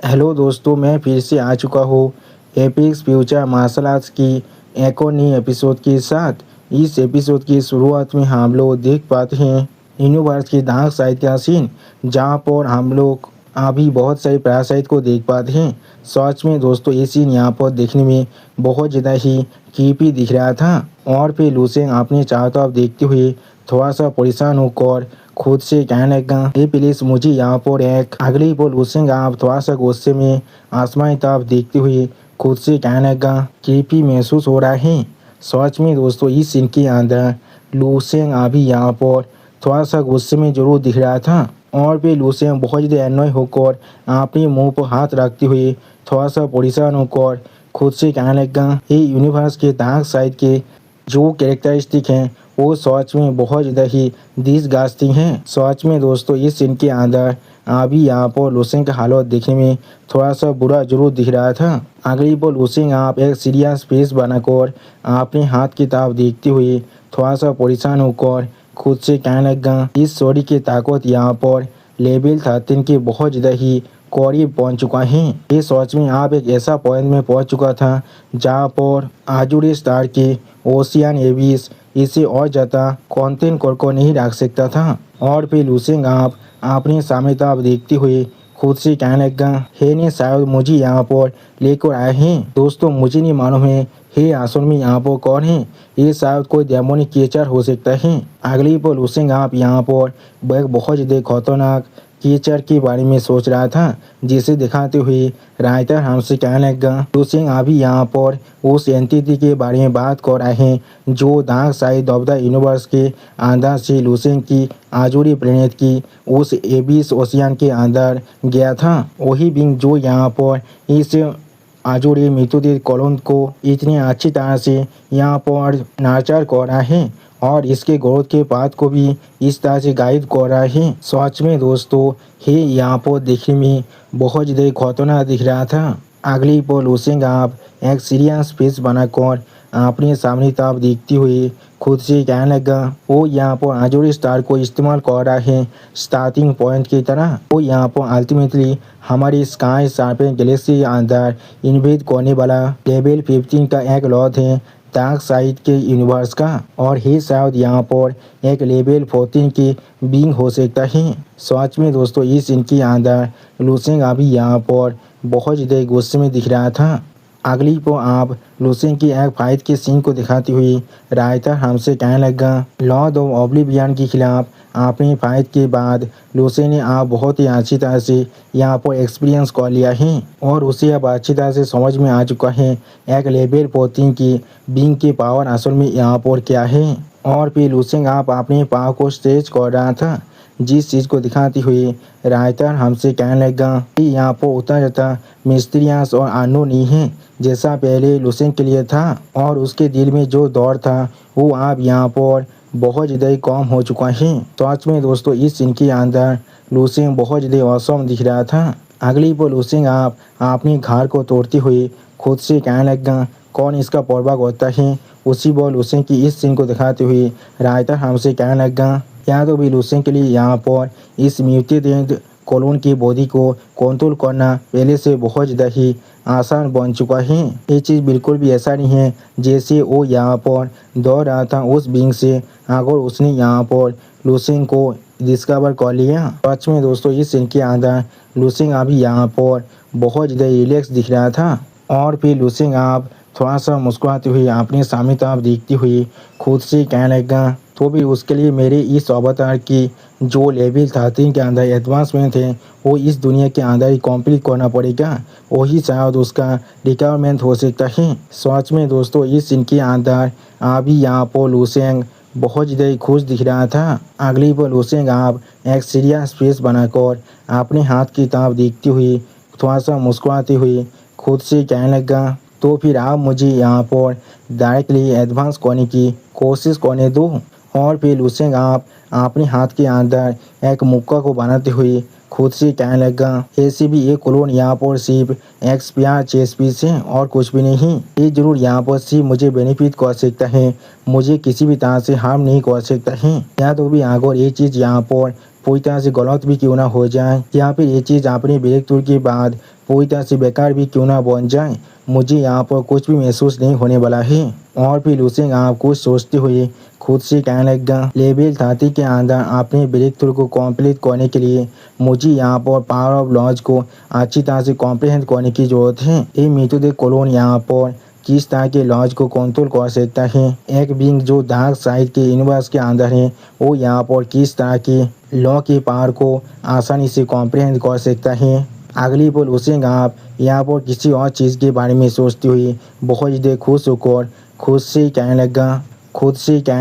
Hello दोस्तों, मैं फिर से आ चुका हूँ एपिक्स फ्यूचर मार्शल आर्ट्स की एक और नई एपिसोड के साथ। इस एपिसोड की शुरुआत में हम लोग देख पाते हैं यूनिवर्स की डार्क साइड का सीन, जहाँ पर हम लोग अभी बहुत सारे पैरासाइट को देख पाते हैं। सच में दोस्तों, ये सीन यहाँ पर देखने में बहुत ज़्यादा ही क्रीपी दिख रहा था। और फिर लूसेंग अपने चारों तरफ देखते हुए थोड़ा सा परेशान होकर खुद से कहने लगा, हे प्लीज मुझे यहाँ पर एक अगली बोल लूसेंग। आप थोड़ा सा गुस्से में आसमान की तरफ देखते हुए खुद से कहने लगा, क्रीपी महसूस हो रहा है। सच में दोस्तों, इस सीन के अंदर लूसेंग अभी यहाँ पर थोड़ा सा गुस्से में जरूर दिख रहा था। और फिर लूसेंग बहुत ज़्यादा एनॉय होकर अपने मुंह पर हाथ रखते हुए थोड़ा सा परेशान होकर खुद से कहने लगा, ये यूनिवर्स के डार्क साइड के जो कैरेक्टरिस्टिक हैं वो सच में बहुत ज़्यादा ही डिसगस्टिंग हैं। सच में दोस्तों, इस सीन के अंदर अभी यहाँ पर लूसेंग का हालत देखने में थोड़ा सा बुरा जरूर दिख रहा था। अगली पर लूसेंग आप एक सीरियस फेस बनाकर अपने हाथ की तरफ देखते हुए थोड़ा सा परेशान होकर खुद से कहने लगा, इस सॉरी की ताकत यहाँ पर लेवल 13 के बहुत ज़्यादा ही करीब पहुंच चुका है। ये सच में आप एक ऐसा पॉइंट में पहुंच चुका था जहां पर आजुरी स्टार के ओशियन एविस इसे और ज़्यादा कंटेंट को नहीं रख सकता था। और फिर लूसेंग आप अपने सामने तरफ देखते हुए खुद से कहने लगा, हे ने शायद मुझे यहाँ पर लेकर आए हैं। दोस्तों, मुझे नहीं मालूम है हे असल में यहाँ पर कौन है। ये शायद कोई डेमोनिक क्रिएचर हो सकता है। अगली पर लूसेंग आप यहाँ पर एक बहुत ज़्यादा खतरनाक क्रिएचर के बारे में सोच रहा था, जिसे दिखाते हुए राइटर हमसे कहने लगा, लूसेंग अभी यहाँ पर उस एंटिटी के बारे में बात कर रहे हैं जो dark side of the universe के अंदर से लूसेंग की आजुरी प्लेनेट की उस एबिस ओशियन के अंदर गया था। वही बिंग जो यहाँ पर इस आजुरी मृत्युदेव कॉलोन को इतनी अच्छी तरह से यहाँ पर नर्चर कर रहा है और इसके ग्रोथ के पाथ को भी इस तरह से गाइड कर रहा है। सच में दोस्तों, हे यहाँ पर देखने में बहुत ज़्यादा खतरनाक दिख रहा था। अगली पर लूसेंग आप एक सीरियस फेस बनाकर अपने सामने तरफ देखते हुए खुद से कहने लगा, वो यहाँ पर आजुरी स्टार को इस्तेमाल कर रहा है स्टार्टिंग पॉइंट की तरह। वो यहाँ पर अल्टीमेटली हमारी स्काई शार्पेन गैलेक्सी के अंदर इन्वेट करने वाला लेवल 15 का एक लॉट है डार्क साइड के यूनिवर्स का, और ही शायद यहाँ पर एक लेवल 14 की बीइंग हो सकता है। सच में दोस्तों, इस इनके अंदर लूसेंग अभी यहाँ पर बहुत ज़्यादा गुस्से में दिख रहा था। अगली को आप लूसेंग की एक फाइट के सीन को दिखाते हुए राइटर हमसे कहने लगा, लॉर्ड ऑफ ऑब्लिवियन के खिलाफ अपनी फाइट के बाद लूसेंग ने आप बहुत ही अच्छी तरह से यहाँ पर एक्सपीरियंस कर लिया है और उसे अब अच्छी तरह से समझ में आ चुका है एक लेवल 14 की बीइंग की पावर असल में यहाँ पर क्या है। और फिर लूसेंग आप अपने पावर को स्ट्रेच कर रहा था, जिस चीज़ को दिखाते हुए राइटर हमसे कहने लगा कि यहाँ पर उतना ज़्यादा मिस्टीरियस और अननोन नहीं है जैसा पहले लूसेंग के लिए था, और उसके दिल में जो दौर था वो अब यहाँ पर बहुत ज़्यादा ही कम हो चुका है। सच में दोस्तों, इस सीन के अंदर लूसेंग बहुत ज़्यादा औसम दिख रहा था। अगली पर लूसेंग आप अपने घर को तोड़ते हुए खुद से कहने लगा, कौन इसका परवाह करता है। उसी बॉल लूसेंग की इस सीन को दिखाते हुए राइटर हमसे कहने लगा, या तो भी लूसेंग के लिए यहाँ पर इस म्यूटेटेड कॉलोन की बॉडी को कंट्रोल करना पहले से बहुत ज़्यादा ही आसान बन चुका है। ये चीज़ बिल्कुल भी ऐसा नहीं है जैसे वो यहाँ पर दौड़ रहा था उस बीइंग से अगर उसने यहाँ पर लूसेंग को डिस्कवर कर लिया। सच में दोस्तों, इस सीन के अंदर लूसेंग अभी यहाँ पर बहुत ज़्यादा रिलैक्स दिख रहा था। और फिर लूसेंग आप थोड़ा सा मुस्कुराते हुए अपने सामने तरफ देखती हुई खुद से कहने लगा, तो भी उसके लिए मेरे इस अवतार की जो लेवल 13 के अंदर एडवांसमेंट है वो इस दुनिया के अंदर ही कंप्लीट करना पड़ेगा, वही शायद उसका रिक्वायरमेंट हो सकता है। सच में दोस्तों, इस सीन के अंदर अभी यहाँ पर लूसेंग बहुत ज़्यादा खुश दिख रहा था। अगली पर लूसेंग आप एक सीरियस फेस बनाकर अपने हाथ की तरफ देखती हुई थोड़ा सा मुस्कुराते हुए खुद से कहने लगा, तो फिर आप मुझे यहाँ पर डायरेक्टली एडवांस करने की कोशिश करने दो। और फिर लूसेंग आप अपने हाथ के अंदर एक मुक्का को बनाते हुए खुद से कहने लगा, ऐसे भी ये क्लोन यहाँ पर सिर्फ एक्सपायर चेस पीस है और कुछ भी नहीं। ये जरूर यहाँ पर सिर्फ मुझे बेनिफिट कर सकता है, मुझे किसी भी तरह से हार्म नहीं कर सकता है। या तो भी अगर ये चीज़ यहाँ पर पूरी तरह से गलत भी क्यों ना हो जाए, या फिर ये चीज़ अपने ब्रेक थ्रू के बाद पूरी तरह से बेकार भी क्यों ना बन जाए, मुझे यहाँ पर कुछ भी महसूस नहीं होने वाला है। और फिर लूसेंग आप कुछ सोचते हुए खुद से कहने लगा, लेवल 30 के अंदर अपने ब्रेक थ्रू को कंप्लीट करने के लिए मुझे यहाँ पर पावर ऑफ लॉज को अच्छी तरह से कॉम्प्रिहेंड करने की जरूरत है। ये मेथड क्लोन यहाँ पर किस तरह के लॉज को कंट्रोल कर सकता है, एक बिंग जो डार्क साइड के यूनिवर्स के अंदर है वो यहाँ पर किस तरह के लॉ के पावर को आसानी से कॉम्प्रिहेंड कर सकता है। अगली पल लूसेंग आप यहाँ पर किसी और चीज़ के बारे में सोचते हुए बहुत ज़्यादा खुश होकर खुद से कहने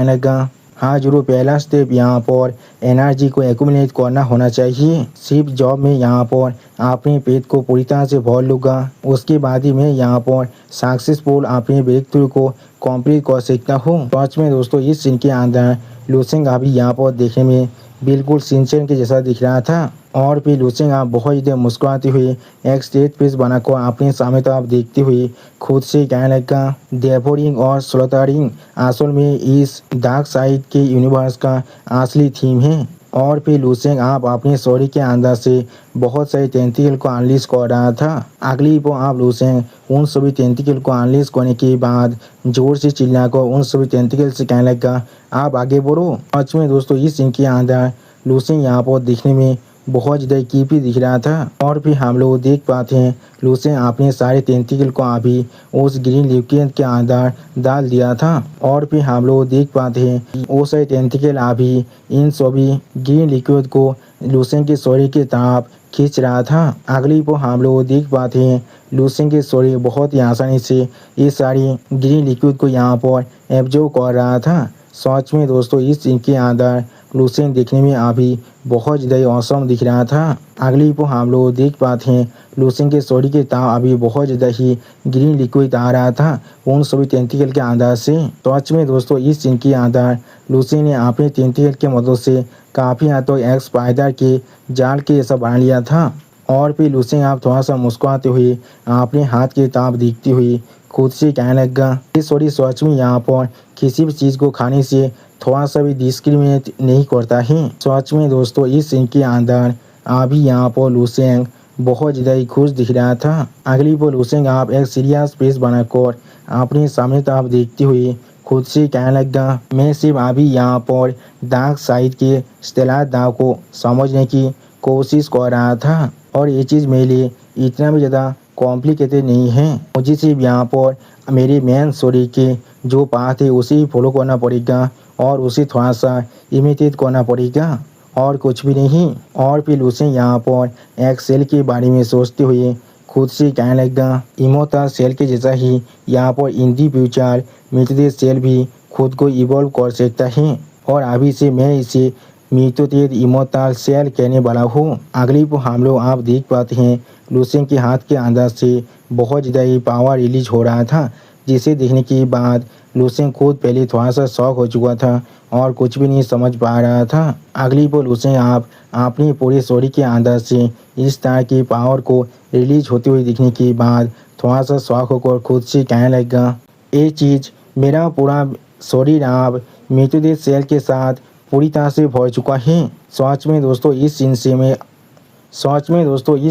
लगा, हाँ जरूर पहला स्टेप यहाँ पर एनर्जी को एक्यूमुलेट करना होना चाहिए। सिर्फ जॉब में यहाँ पर अपने पेट को पूरी तरह से भर लूँगा, उसके बाद ही मैं यहाँ पर सक्सेसफुल अपने ब्रेक थ्रू को कंप्लीट कर सकता हूँ। सच में दोस्तों इस सीन के अंदर लूसेंग अभी यहाँ पर देखने में बिल्कुल सिंचन के जैसा दिख रहा था। और फिर लूसेंग आप बहुत ज़्यादा मुस्कुराते हुए एक स्टेज पीस बनाकर अपने सामने तरफ देखते हुए खुद से कहने लगा, डेवोरिंग और स्लॉटरिंग असल में इस डार्क साइड के यूनिवर्स का असली थीम है। और फिर लूसेंग आप अपने शरीर के अंदर से बहुत सारे टेंटिकल को अनलीश कर रहा था। अगली पर आप लूसेंग उन सभी टेंटिकल को अनलीश करने के बाद जोर से चिल्लाकर उन सभी टेंटिकल से कहने लगा, आप आगे बढ़ो। सच में दोस्तों इस सीन के अंदर लूसेंग यहाँ पर दिखने में बहुत ज़्यादा कीपी दिख रहा था। और फिर हम लोग देख पाते हैं लूसेंग अपने सारे टेंटिकल को अभी उस ग्रीन लिक्विड के अंदर डाल दिया था। और फिर हम लोग देख पाते हैं कि वो सारे टेंटिकल अभी इन सभी ग्रीन लिक्विड को लूसेंग के शरीर की तरफ खींच रहा था। अगली पर हम लोग देख पाते हैं लूसेंग के शरीर बहुत ही आसानी से ये सारी ग्रीन लिक्विड को यहाँ पर एब्जॉर्ब कर रहा था। सच में दोस्तों इस सीन के अंदर लूसेंग देखने में अभी बहुत ज़्यादा ऑसम दिख रहा था। अगली पर हम लोग देख पाते हैं लूसेंग के शरीर के तरफ अभी बहुत ज़्यादा ही ग्रीन लिक्विड आ रहा था उन सभी टेंटिकल के अंदर से। सच में दोस्तों इस सीन के अंदर लूसेंग ने अपने टेंटिकल के मदद से काफ़ी हद तक एक स्पाइडर के जाल के जैसा बना लिया था। और फिर लूसेंग आप थोड़ा सा मुस्कुराते हुए अपने हाथ की तरफ देखते हुए खुद से कहने लगा, सॉरी सच में यहाँ पर किसी भी चीज़ को खाने से थोड़ा सा भी डिस्क्रिमिनेट नहीं करता है। सच में दोस्तों इस सीन के अंदर अभी यहाँ पर लूसेंग बहुत ज़्यादा ही खुश दिख रहा था। अगली पर लूसेंग आप एक सीरियस फेस बनाकर अपने सामने तरफ देखते हुए खुद से कहने लगा, मैं सिर्फ अभी यहाँ पर डार्क साइड के स्टेलर दाव को समझने की कोशिश कर रहा था और ये चीज़ मेरे लिए इतना भी ज़्यादा कॉम्प्लिकेटेड नहीं है। मुझे सिर्फ यहाँ पर मेरे मेन स्टोरी के जो पाथ है उसे ही फॉलो करना पड़ेगा और उसे थोड़ा सा इमिटेट करना पड़ेगा और कुछ भी नहीं। और फिर उसे यहाँ पर एक सेल के बारे में सोचते हुए खुद से कहने लगा, इमोर्टल सेल के जैसा ही यहाँ पर इन दी फ्यूचर मिथोडेट सेल भी खुद को इवॉल्व कर सकता है और अभी से मैं इसे मिथोडेट इमोर्टल सेल कहने वाला हूँ। अगली पर हम लोग आप देख पाते हैं लूसेंग के हाथ के अंदर से बहुत ज़्यादा ही पावर रिलीज हो रहा था, जिसे देखने के बाद लूसेंग खुद पहले थोड़ा सा शॉक हो चुका था और कुछ भी नहीं समझ पा रहा था। अगली पर लूसेंग आप अपनी पूरे शरीर के अंदर से इस तरह की पावर को रिलीज होते हुए दिखने के बाद थोड़ा सा शॉक होकर खुद से कहने लगा, ये चीज़ मेरा पूरा शरीर आप मिथोडेट सेल के साथ पूरी तरह से भर चुका है। सच में दोस्तों इस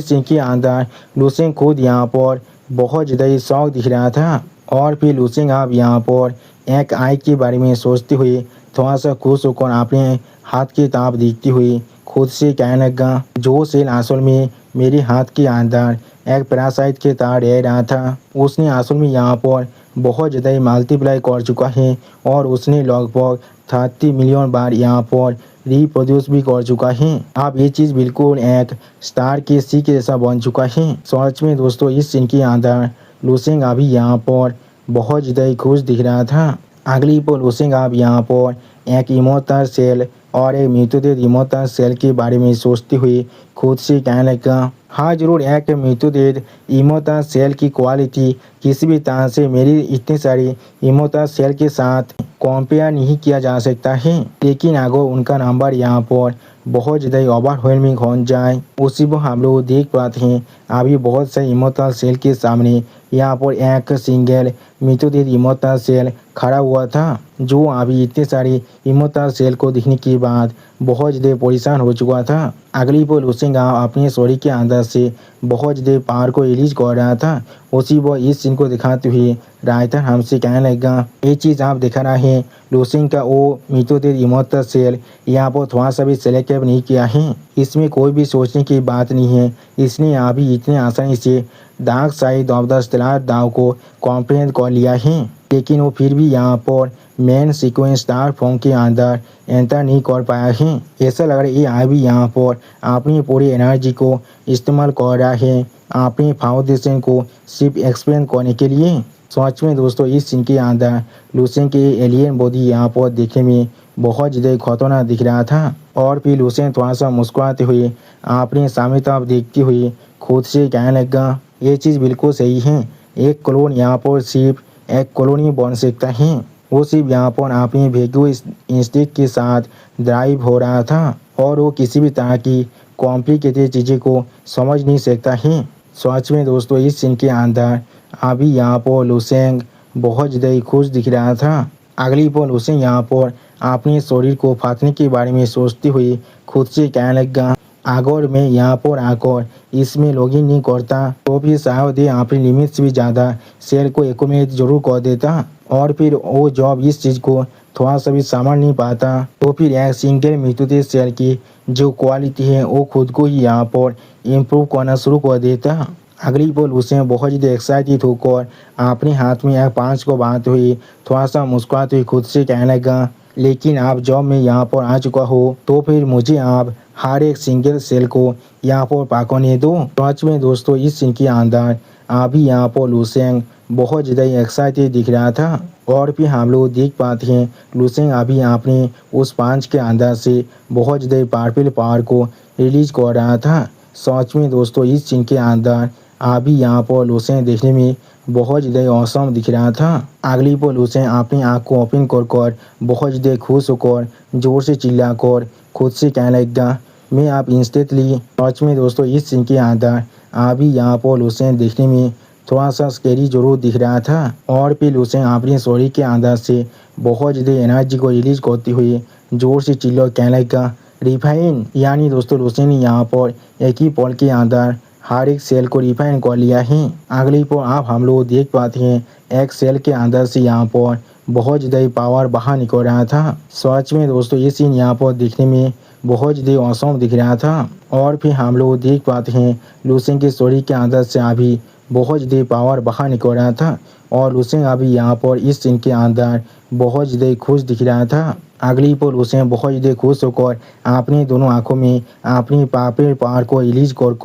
सीन के अंदर लूसेंग खुद यहाँ पर बहुत ज़्यादा ही शौक दिख रहा था। और फिर लूसेंग आप यहाँ पर एक आई के बारे में सोचते हुए थोड़ा सा खुश होकर अपने हाथ की तरफ देखते हुए खुद से कहने लगा, जो सेल असल में मेरे हाथ के अंदर एक पैरासाइट के तरह रह रहा था, उसने असल में यहाँ पर बहुत ज़्यादा ही मल्टीप्लाई कर चुका है और उसने लगभग 30 मिलियन बार यहाँ पर रिप्रोड्यूस भी कर चुका है। अब ये चीज़ बिल्कुल एक स्टार के सी के जैसा बन चुका है। सच में दोस्तों इस सीन के अंदर लूसेंग अभी यहाँ पर बहुत ज़्यादा ही खुश दिख रहा था। अगली पर लूसेंग आप यहाँ पर एक इमोर्टल सेल और एक मिथोडेट इमोर्टल सेल के बारे में सोचते हुए खुद से कहने लगा, हाँ जरूर एक मिथोडेट इमोर्टल सेल की क्वालिटी किसी भी तरह से मेरी इतनी सारी इमोर्टल सेल के साथ कंपेयर नहीं किया जा सकता है, लेकिन अगर उनका नंबर यहाँ पर बहुत ज़्यादा ओवरवेलमिंग हो जाए। उसी को हम लोग देख पाते हैं अभी बहुत से इमोशनल सेल के सामने यहाँ पर एक सिंगल मृतदेह इमोशनल सेल खड़ा हुआ था, जो अभी इतने सारे इमोशनल सेल को देखने के बाद बहुत ज़्यादा परेशान हो चुका था। अगली पल लुसेंग अपने शरीर के अंदर से बहुत ज़्यादा पावर को रिलीज कर रहा था। उसी वो इस सीन को दिखाते हुए राइटर हमसे कहने लगा, ये चीज़ आप दिखा रहे हैं लुसेंग का वो मृतदेह इमोशनल सेल यहाँ पर थोड़ा सा भी सेलेक्ट नहीं किया है, इसमें कोई भी सोचने की बात नहीं है। इसने अभी इतने आसानी से dark side of the star दाव को कॉम्प्रेंड कर लिया है, लेकिन वो फिर भी यहाँ पर मेन सीक्वेंस स्टार फॉर्म के अंदर एंटर नहीं कर पाया है। ऐसा लग रहा है ये अभी यहाँ पर अपनी पूरी एनर्जी को इस्तेमाल कर रहा है अपनी फाउंडेशन को सिर्फ एक्सप्लेन करने के लिए। सच में दोस्तों इस सीन के अंदर लुसेंग के एलियन बॉडी यहाँ पर देखने में बहुत ज़्यादा खतरनाक दिख रहा था। और फिर लुसेंग थोड़ा सा मुस्कुराते हुए अपने सामने तरफ देखते हुए खुद से कहने लगा, ये चीज़ बिल्कुल सही है, एक क्लोन यहाँ पर सिर्फ एक कॉलोनी बन सकता है। वो सिर्फ यहाँ पर अपने वेगो इंस्टिंक्ट के साथ ड्राइव हो रहा था और वो किसी भी तरह की कॉम्प्लिकेटेड चीज़ें को समझ नहीं सकता है। सच में दोस्तों इस सीन के अंदर अभी यहाँ पर लुसेंग बहुत ज़्यादा खुश दिख रहा था। अगली पल लुसेंग यहाँ पर अपने शरीर को फाटने के बारे में सोचते हुए खुद से कहने लगा, अगर मैं यहाँ पर आकर इसमें लॉगिन नहीं करता तो फिर शायद ये अपनी लिमिट से भी ज़्यादा सेल को एकोमोडेट जरूर कर देता, और फिर वो जॉब इस चीज़ को थोड़ा सा भी संभाल नहीं पाता तो फिर एक सिंगल मृतदेह सेल की जो क्वालिटी है वो खुद को ही यहाँ पर इम्प्रूव करना शुरू कर देता। अगली पल उसे बहुत ज़्यादा एक्साइटेड होकर अपने हाथ में एक पाँच को बांधते हुए थोड़ा सा मुस्कुराते हुए खुद से कहने लगा, लेकिन आप जब मैं यहाँ पर आ चुका हो तो फिर मुझे आप हर एक सिंगल सेल को यहाँ पर पकड़ने दो। सच में दोस्तों इस सीन के अंदर अभी यहाँ पर लुसेंग बहुत ज़्यादा एक्साइटेड दिख रहा था। और फिर हम लोग देख पाते हैं लुसेंग अभी अपने उस पांच के अंदर से बहुत ज़्यादा पावरफुल पावर को रिलीज कर रहा था। सच में दोस्तों इस सीन के अंदर अभी यहाँ पर लुसेंग देखने में बहुत ज़्यादा औसम दिख रहा था। अगली पल लुसेंग अपनी आँख को ओपन कर बहुत ज़्यादा खुश होकर जोर से चिल्लाकर खुद से कहने लगा, मैं आप इंस्टेंटली। सच में दोस्तों इस सीन के अंदर अभी यहाँ पर लुसेंग देखने में थोड़ा सा स्केरी जरूर दिख रहा था। और फिर लुसेंग अपने शरीर के अंदर से बहुत ज़्यादा एनर्जी को रिलीज करते हुए जोर से चिल्ला कहने लगा, रिफाइन। यानी दोस्तों लुसेंग ने यहाँ पर एक ही पल के अंदर हर एक सेल को रिफाइन कर लिया है। अगली पर आप हम लोग देख पाते हैं एक सेल के अंदर से यहाँ पर बहुत ज़्यादा पावर बाहर निकल रहा था। सच में दोस्तों ये सीन यहाँ पर देखने में बहुत ज़्यादा औसम दिख रहा था। और फिर हम लोग देख पाते हैं लुसेंग के शरीर के अंदर से अभी बहुत ज़्यादा पावर बाहर निकल रहा था। और लुसेंग अभी यहाँ पर इस सीन के अंदर बहुत ज़्यादा खुश दिख रहा था। अगली पल लुसेंग बहुत ज़्यादा खुश होकर अपनी दोनों आंखों में अपनी पावर को रिलीज कर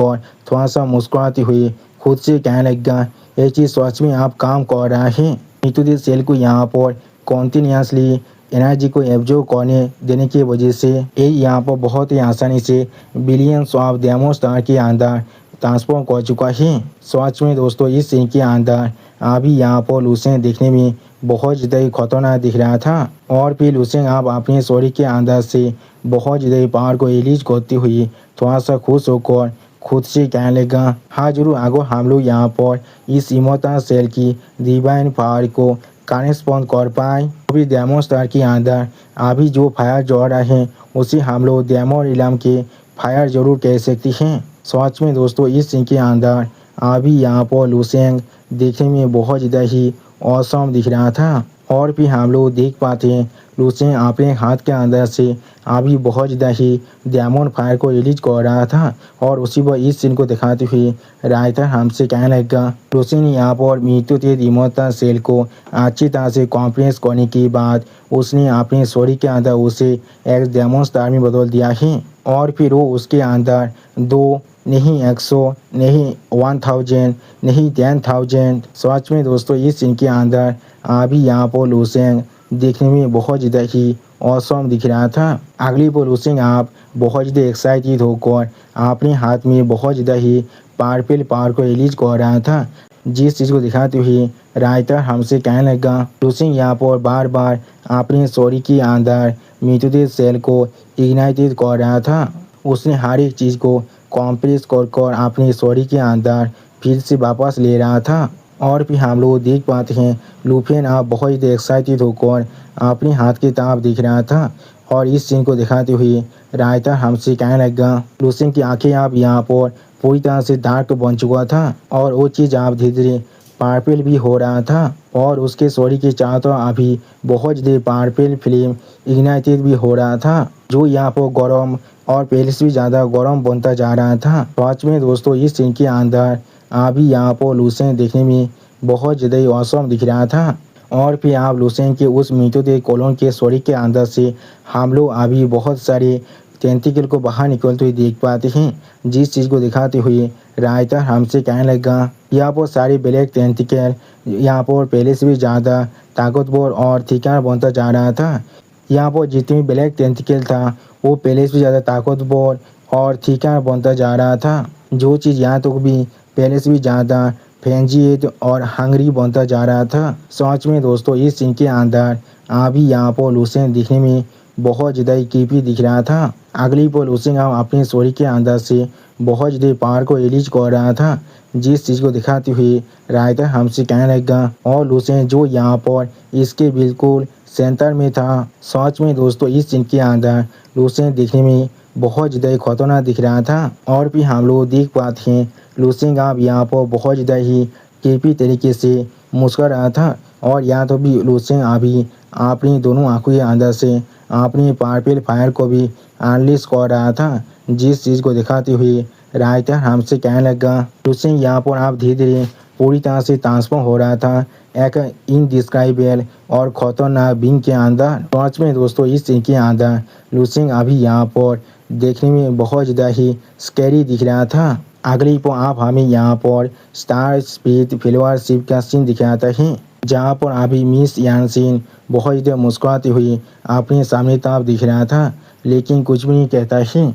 थोड़ा सा मुस्कुराते हुए खुद से कहने लगा, ये चीज़ सच में आप काम कर रहा है। मृतदेह सेल को यहाँ पर कॉन्टिन्यूसली एनर्जी को एब्जॉर्ब करने देने की वजह से ये यहाँ पर बहुत ही आसानी से बिलियंस ऑफ डेमो स्टार के अंदर ट्रांसफॉर्म कर चुका है। सच में दोस्तों इस सीन के अंदर अभी यहाँ पर लुसेंग देखने में बहुत ज़्यादा खतरनाक दिख रहा था। और फिर लुसेंग आप अपने शरीर के अंदर से बहुत ज़्यादा पावर को रिलीज करते हुए थोड़ा सा खुश होकर खुद से कहने लगा, हाँ जरूर अगर हम लोग यहाँ पर इस इमोशनल सेल की डिवाइन पावर को करेस्पॉन्ड कर पाए तो भी डेमो स्टार के अंदर अभी जो फायर जल रहा है उसे हम लोग डेमो रिलम के फायर जरूर कह सकते हैं। सच में दोस्तों इस सीन के अंदर अभी यहाँ पर लुसेंग देखने में बहुत ज़्यादा ही औसम दिख रहा था। और फिर हम लोग देख पाते हैं लुसेंग अपने हाथ के अंदर से अभी बहुत ज़्यादा ही डायमंड फायर को रिलीज कर रहा था। और उसी पर इस सीन को दिखाते हुए राइटर हमसे कहने लगा, लुसेंग ने यहाँ पर मृत्युतीत इमोशनल सेल को अच्छी तरह से कॉम्प्रेस करने के बाद उसने अपने शरीर के अंदर उसे एक डायमंड स्टार में बदल दिया है। और फिर वो उसके अंदर 2 नहीं 100 नहीं 1000 नहीं 10,000। सच में दोस्तों इस सीन के अंदर अभी यहाँ पर लुसेंग देखने में बहुत ज़्यादा ही औसम दिख रहा था। अगली पर लुसेंग आप बहुत ज़्यादा एक्साइटेड होकर अपने हाथ में बहुत ज़्यादा ही पावरफुल पावर को रिलीज कर रहा था, जिस चीज़ को दिखाते हुए राइटर हमसे कहने लगा, लुसेंग यहाँ पर बार बार अपने शरीर के अंदर मृतदेह सेल को इग्नाइटेड कर रहा था। उसने हर एक चीज़ को कॉम्प्रेस कर अपने स्टोरी के अंदर फिर से वापस ले रहा था। और फिर हम लोग देख पाते हैं लुफिन अब बहुत ही एक्साइटेड होकर अपने हाथ की तरफ दिख रहा था। और इस सीन को दिखाते हुए रायता हमसे कहने लगा लुफिन की आंखें अब यहाँ पर पूरी तरह से डार्क बन चुका था और वो चीज़ आप धीरे धीरे पार्पल भी हो रहा था। और उसके स्टोरी के चारों तरफ अभी बहुत ज़्यादा पार्पल फ्लेम इग्नाइटेड भी हो रहा था, जो यहाँ पर गर्म और पहले से भी ज़्यादा गर्म बनता जा रहा था। सच में दोस्तों इस सीन के अंदर अभी यहाँ पर लुसेन देखने में बहुत ज़्यादा औसम दिख रहा था। और फिर आप लुसेन के उस मृतदेह कॉलोन के स्टोरी के अंदर से हम लोग अभी बहुत सारे टेंटिकल को बाहर निकलते हुए देख पाते हैं, जिस चीज़ को दिखाते हुए रायता हमसे कहने लगा यहाँ पर सारे ब्लैक टेंटिकल यहाँ पर पहले से भी ज़्यादा ताकतवर और थिकर बनता जा रहा था। यहाँ पर जितनी ब्लैक टेंटिकल था वो पहले से भी ज़्यादा ताकतवर और थिकर बनता जा रहा था, जो चीज़ यहाँ तक भी पहले से भी ज़्यादा फेंजिएट और हंगरी बनता जा रहा था। सच में दोस्तों इस सीन के अंदर अभी यहाँ पर लुसेन दिखने में बहुत ज़्यादा क्रीपी दिख रहा था। अगली पर लुसेन अपने स्टोरी के अंदर से बहुत ज़्यादा पावर को रिलीज कर रहा था, जिस चीज़ को दिखाते हुए रायता हमसे कहने लगा और लुसेन जो यहाँ पर इसके बिल्कुल सेंटर में था। सच में दोस्तों इस सीन के अंदर लुसेन दिखने में बहुत ज़्यादा खतरनाक दिख रहा था। और फिर हम लोग देख पाते हैं लुसेन अब यहाँ पर बहुत ज़्यादा ही क्रीपी तरीके से मुस्कुरा रहा था। और यहाँ तो भी लुसेन अभी अपनी दोनों आंखों के अंदर से अपनी पार्पल फायर को भी अनलीश कर रहा था, जिस चीज़ को दिखाते हुए रायता हमसे कहने लगा लुसेन यहाँ पर आप धीरे धीरे पूरी तरह से ट्रांसफॉर्म हो रहा था एक इनडिस्क्राइबेबल और खतरनाक बीइंग के अंदर। सच में दोस्तों इस सीन के अंदर लुसेन अभी यहाँ पर देखने में बहुत ज़्यादा ही स्कैरी दिख रहा था। अगली पर आप हमें यहाँ पर स्टार स्पीड फेलोशिप का सीन दिखाता है, जहाँ पर अभी मिस यानसिन बहुत ज़्यादा मुस्कुराते हुए अपने सामने तरफ दिख रहा था, लेकिन कुछ भी नहीं कहता है।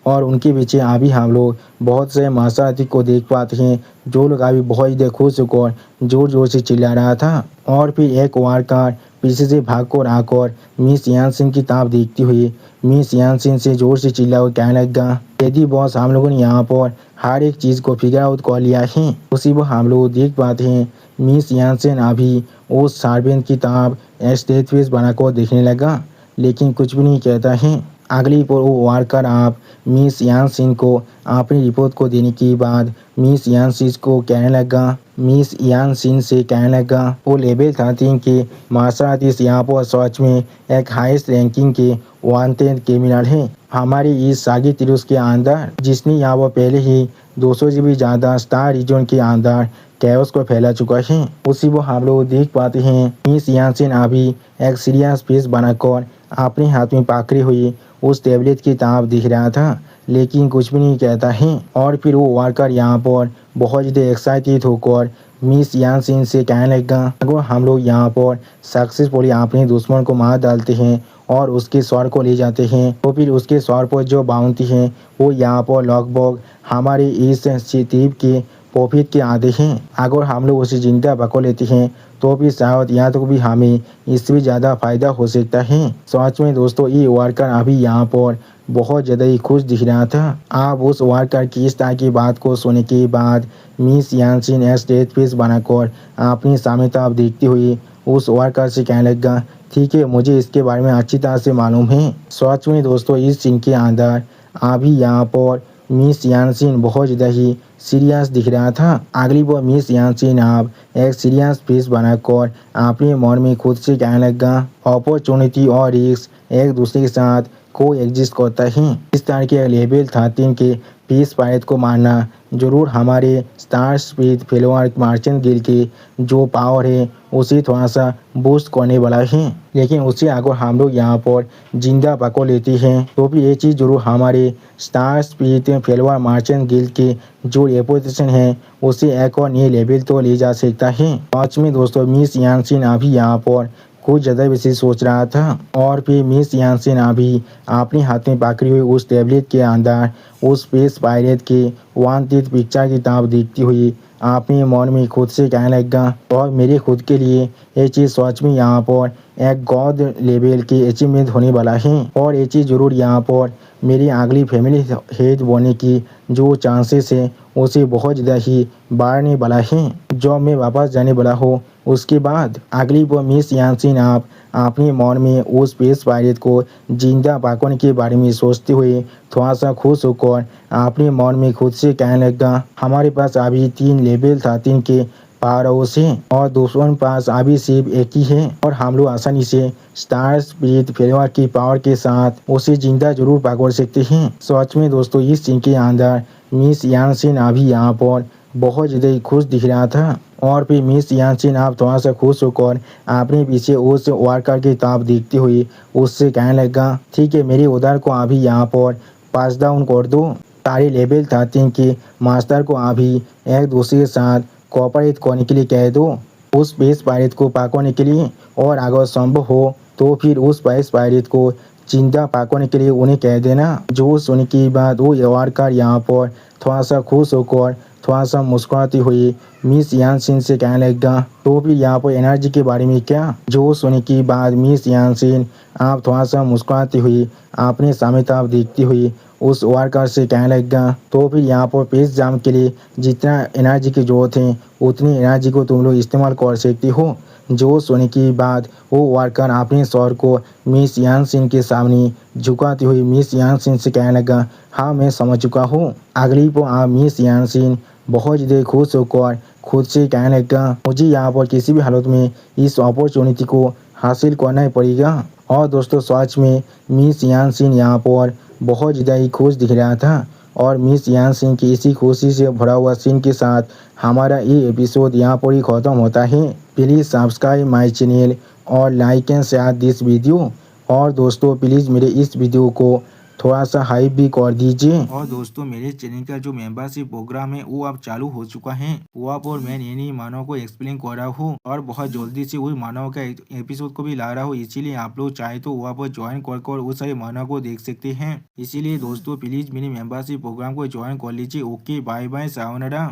और उनके पीछे अभी हम लोग बहुत से मार्शल को देख पाते हैं, जो लोग अभी बहुत ज़्यादा खुश होकर जोर जोर से चिल्ला रहा था। और फिर एक वारकार पीछे से भाग कर आकर मिस यानसिन की तरफ देखती हुई मिस यानसिन से जोर से चिल्ला और कहने लगा यदि बॉस हम लोगों ने यहाँ पर हर एक चीज़ को फिगर आउट कर लिया है। उसी पर हम लोग देख पाते हैं मिस यानसिन अभी उस सार्वेंट की तरफ स्टेज फेस बनाकर देखने लगा, लेकिन कुछ भी नहीं कहता है। अगली पर वो वारकर आप मिस यानसिन को अपनी रिपोर्ट को देने के बाद मिस यानसिन को कहने लगा मिस यानसिन से कहने लगा वो लेवल 13 के मार्शल आर्टिस्ट यहाँ पर सच में एक हाईएस्ट रैंकिंग के वांटेड क्रिमिनल है हमारी इस सागी तिरुस के अंदर, जिसने यहाँ पर पहले ही 200 से भी ज़्यादा स्टार रीजन के अंदर कैओस को फैला चुका है। उसी वो हम लोग देख पाते हैं मिस यानसिन अभी एक सीरियस फेस बनाकर अपने हाथ में पकड़ी हुई उस टैबलेट की तरफ दिख रहा था, लेकिन कुछ भी नहीं कहता है। और फिर वो वारकर यहाँ पर बहुत ज़्यादा एक्साइटेड होकर मिस यानसिन से कहने लगा अगर हम लोग यहाँ पर सक्सेसफुली अपने दुश्मन को मार डालते हैं और उसके स्वर को ले जाते हैं, तो फिर उसके स्वर पर जो बाउंटी है वो यहाँ पर लगभग हमारे इस द्वीप के प्रॉफिट के आधे हैं। अगर हम लोग उसे जिंदा पकड़ लेते हैं तो भी शायद यहाँ तक भी हमें इससे भी ज़्यादा फायदा हो सकता है। सच में दोस्तों ये वारकर अभी यहाँ पर बहुत ज़्यादा ही खुश दिख रहा था। आप उस वारकर की इस तरह की बात को सुनने के बाद मिस यानसिन स्टेज फेस बनाकर अपनी सामने तरफ देखती हुई उस वारकर से कहने लगा ठीक है मुझे इसके बारे में अच्छी तरह से मालूम है। सच में दोस्तों इस सीन के अंदर अभी यहाँ पर मिस यानसिन बहुत ज़्यादा ही सीरियस दिख रहा था। अगली बार मिस यानसिन आप एक सीरियस फेस बनाकर अपने मन में खुद से कहने लगा अपॉर्चुनिटी और रिस्क एक दूसरे के साथ को एग्जिस्ट करता है। इस तरह के लेवल 13 के पीस पायलट को मारना जरूर हमारे स्टार स्पीड फेलोअर मर्चेंट गिल्ड के जो पावर है उसे थोड़ा सा बूस्ट करने वाला है, लेकिन उससे अगर हम लोग यहाँ पर जिंदा पकड़ लेते हैं तो भी ये चीज़ जरूर हमारे स्टार स्पीड फेलोअर मर्चेंट गिल्ड के जो रेपुटेशन है उसे एक और नए लेवल तो ले जा सकता है। पाँच में दोस्तों मिस यानसिन अभी यहाँ पर कुछ ज़्यादा वैसे सोच रहा था। और फिर मिस यानसेन अभी अपने हाथ में पकड़ी हुई उस टैबलेट के अंदर उस स्पेस पायलट के वांटेड पिक्चर की तरफ देखती हुई अपने मन में खुद से कहने लगा, और मेरे खुद के लिए ये चीज़ सच में यहाँ पर एक गॉड लेवल की अचीवमेंट होने वाला है, और ये चीज़ ज़रूर यहाँ पर मेरी अगली फैमिली हेड बनने की जो चांसेस है उसे बहुत ज़्यादा ही बढ़ने वाला है। जब मैं वापस जाने वाला हूँ उसके बाद अगली वो मिस यानसेन आप अपने मन में उस स्पेस पायलट को जिंदा पकड़ने के बारे में सोचते हुए थोड़ा सा खुश होकर अपने मन में खुद से कहने लगा, हमारे पास अभी 3 लेवल 13 के पावर हाउस है और दूसरों के पास अभी सिर्फ एक ही है, और हम लोग आसानी से स्टार स्पिरिट फ्लेवर की पावर के साथ उसे जिंदा जरूर पकड़ सकते हैं। सच में दोस्तों इस सीन के अंदर मिस यानसेन अभी यहाँ पर बहुत ज़्यादा ही खुश दिख रहा था। और फिर मिस यानसेन आप थोड़ा सा खुश होकर अपने पीछे उस वर्कर की तरफ देखते हुए उससे कहने लगा, ठीक है मेरे उधर को अभी यहाँ पर पास डाउन कर दो, सारे लेवल 13 के मास्टर को अभी एक दूसरे के साथ कोऑपरेट करने के लिए कह दो उस स्पेस पायलट को पकड़ने के लिए, और अगर संभव हो तो फिर उस स्पेस पायलट को जिंदा पकड़ने के लिए उन्हें कह देना। जो सुनने के बाद वो वर्कर यहाँ पर थोड़ा सा खुश होकर थोड़ा सा मुस्कुराती हुई मिस यानसेन से कहने लगा, तो फिर यहाँ पर एनर्जी के बारे में क्या? जो सुनने के बाद मिस यानसेन आप थोड़ा सा मुस्कुराती हुई अपने सामने तरफ देखती हुई उस वर्कर से कहने लगा, तो फिर यहाँ पर पेस जाम के लिए जितना एनर्जी की जरूरत है उतनी एनर्जी को तुम लोग इस्तेमाल कर सकती हो। जो सुनने के बाद वो वर्कर अपने सर को मिस यानसेन के सामने झुकाती हुई मिस यानसेन से कहने लगा, हाँ मैं समझ चुका हूँ। अगली को आप मिस यानसेन बहुत ज़्यादा खुश होकर खुद से कहने लगा, मुझे यहाँ पर किसी भी हालत में इस अपॉर्चुनिटी को हासिल करना ही पड़ेगा। और दोस्तों सच में मिस यानसेन यहाँ पर बहुत ज़्यादा ही खुश दिख रहा था, और मिस यानसेन की इसी खुशी से भरा हुआ सीन के साथ हमारा ये एपिसोड यहाँ पर ही ख़त्म होता है। प्लीज़ सब्सक्राइब माय चैनल और like and share this video, और दोस्तों प्लीज़ मेरे इस वीडियो को थोड़ा सा हाइप भी कर दीजिए। और दोस्तों मेरे चैनल का जो मेंबरशिप प्रोग्राम है वो अब चालू हो चुका है। वो आप और मैं नई मानव को एक्सप्लेन कर रहा हूँ, और बहुत जल्दी से वही मानव का एपिसोड को भी ला रहा हूँ, इसीलिए आप लोग चाहे तो वो आप ज्वाइन कर उस सारे मानव को देख सकते हैं। इसीलिए दोस्तों प्लीज मेरे मेंबरशिप प्रोग्राम को ज्वाइन कर लीजिए। Okay bye bye sayonara.